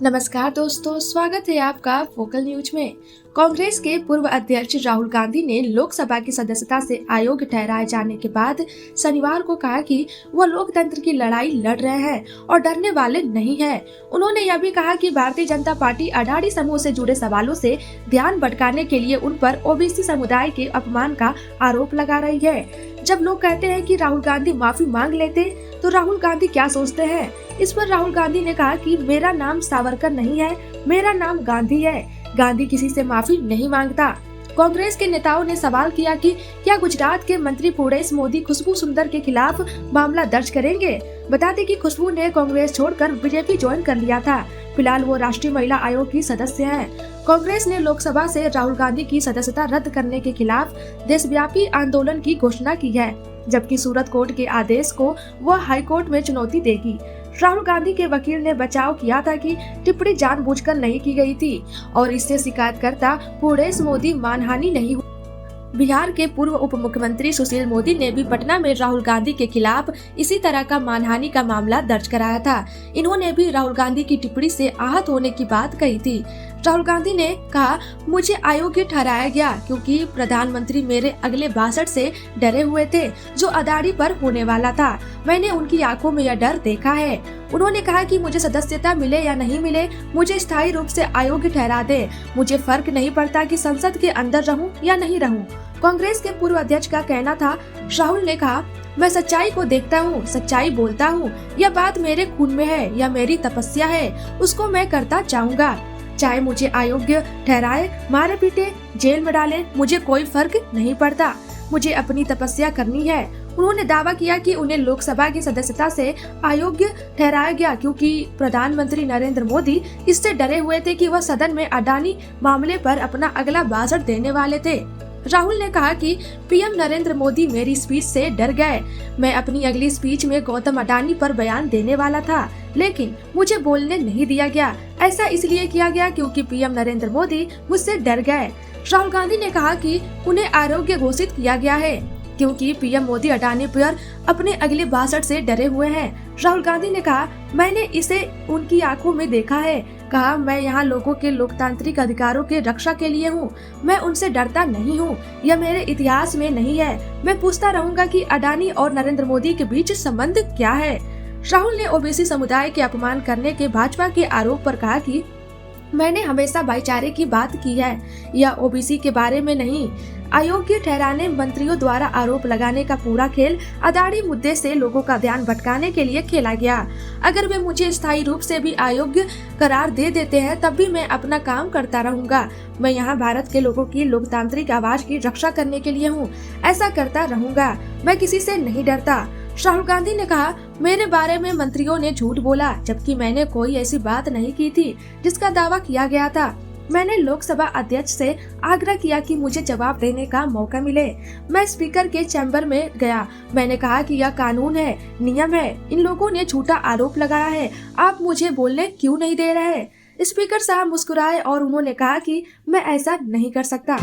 नमस्कार दोस्तों, स्वागत है आपका फोकल न्यूज में। कांग्रेस के पूर्व अध्यक्ष राहुल गांधी ने लोकसभा की सदस्यता से अयोग्य ठहराए जाने के बाद शनिवार को कहा कि वह लोकतंत्र की लड़ाई लड़ रहे हैं और डरने वाले नहीं हैं। उन्होंने यह भी कहा कि भारतीय जनता पार्टी अडानी समूह से जुड़े सवालों से ध्यान भटकाने के लिए उन पर ओबीसी समुदाय के अपमान का आरोप लगा रही है। जब लोग कहते हैं कि राहुल गांधी माफी मांग लेते तो राहुल गांधी क्या सोचते हैं? इस पर राहुल गांधी ने कहा कि मेरा नाम सावरकर नहीं है, मेरा नाम गांधी है। गांधी किसी से माफी नहीं मांगता। कांग्रेस के नेताओं ने सवाल किया कि क्या गुजरात के मंत्री पूर्णेश मोदी खुशबू सुंदर के खिलाफ मामला दर्ज करेंगे। बता दें कि खुशबू ने कांग्रेस छोड़कर बीजेपी ज्वाइन कर लिया था। फिलहाल वो राष्ट्रीय महिला आयोग की सदस्य हैं। कांग्रेस ने लोकसभा से राहुल गांधी की सदस्यता रद्द करने के खिलाफ देशव्यापी आंदोलन की घोषणा की है, जबकि सूरत कोर्ट के आदेश को वह हाई कोर्ट में चुनौती देगी। राहुल गांधी के वकील ने बचाव किया था कि टिप्पणी जानबूझकर नहीं की गई थी और इससे शिकायतकर्ता पूर्णेश मोदी मानहानि नहीं हुई। बिहार के पूर्व उप मुख्यमंत्री सुशील मोदी ने भी पटना में राहुल गांधी के खिलाफ इसी तरह का मानहानि का मामला दर्ज कराया था। इन्होंने भी राहुल गांधी की टिप्पणी से आहत होने की बात कही थी। राहुल गांधी ने कहा, मुझे अयोग्य ठहराया गया क्योंकि प्रधानमंत्री मेरे अगले भाषण से डरे हुए थे जो अदानी पर होने वाला था। मैंने उनकी आंखों में यह डर देखा है। उन्होंने कहा कि मुझे सदस्यता मिले या नहीं मिले, मुझे स्थायी रूप से अयोग्य ठहरा दे। मुझे फर्क नहीं पड़ता कि संसद के अंदर रहूं या नहीं रहूं। कांग्रेस के पूर्व अध्यक्ष का कहना था। राहुल ने कहा, मैं सच्चाई को देखता हूँ, सच्चाई बोलता हूँ। यह बात मेरे खून में है, यह मेरी तपस्या है, उसको मैं करता जाऊंगा। चाहे मुझे अयोग्य ठहराए, मारे पीटे, जेल में डाले, मुझे कोई फर्क नहीं पड़ता। मुझे अपनी तपस्या करनी है। उन्होंने दावा किया कि उन्हें लोकसभा की सदस्यता से अयोग्य ठहराया गया क्योंकि प्रधानमंत्री नरेंद्र मोदी इससे डरे हुए थे कि वह सदन में अडानी मामले पर अपना अगला भाषण देने वाले थे। राहुल ने कहा कि पीएम नरेंद्र मोदी मेरी स्पीच से डर गए। मैं अपनी अगली स्पीच में गौतम अडानी पर बयान देने वाला था, लेकिन मुझे बोलने नहीं दिया गया। ऐसा इसलिए किया गया क्योंकि पीएम नरेंद्र मोदी मुझसे डर गए। राहुल गांधी ने कहा कि उन्हें अयोग्य घोषित किया गया है क्योंकि पीएम मोदी अडानी पर अपने अगले भाषण से डरे हुए हैं। राहुल गांधी ने कहा, मैंने इसे उनकी आंखों में देखा है। कहा, मैं यहाँ लोगों के लोकतांत्रिक अधिकारों के रक्षा के लिए हूँ। मैं उनसे डरता नहीं हूँ। यह मेरे इतिहास में नहीं है। मैं पूछता रहूंगा कि अडानी और नरेंद्र मोदी के बीच संबंध क्या है। राहुल ने ओबीसी समुदाय के अपमान करने के भाजपा के आरोप पर कहा कि मैंने हमेशा भाईचारे की बात की है, यह ओबीसी के बारे में नहीं। अयोग्य ठहराने मंत्रियों द्वारा आरोप लगाने का पूरा खेल अदानी मुद्दे से लोगों का ध्यान भटकाने के लिए खेला गया। अगर वे मुझे स्थायी रूप से भी अयोग्य करार दे देते हैं तब भी मैं अपना काम करता रहूंगा। मैं यहाँ भारत के लोगों की लोकतांत्रिक आवाज की रक्षा करने के लिए हूँ। ऐसा करता रहूंगा। मैं किसी से नहीं डरता। राहुल गांधी ने कहा, मेरे बारे में मंत्रियों ने झूठ बोला जबकि मैंने कोई ऐसी बात नहीं की थी जिसका दावा किया गया था। मैंने लोकसभा अध्यक्ष से आग्रह किया कि मुझे जवाब देने का मौका मिले। मैं स्पीकर के चैम्बर में गया। मैंने कहा कि यह कानून है, नियम है। इन लोगों ने झूठा आरोप लगाया है। आप मुझे बोलने क्यों नहीं दे रहे? स्पीकर साहब मुस्कुराए और उन्होंने कहा कि मैं ऐसा नहीं कर सकता।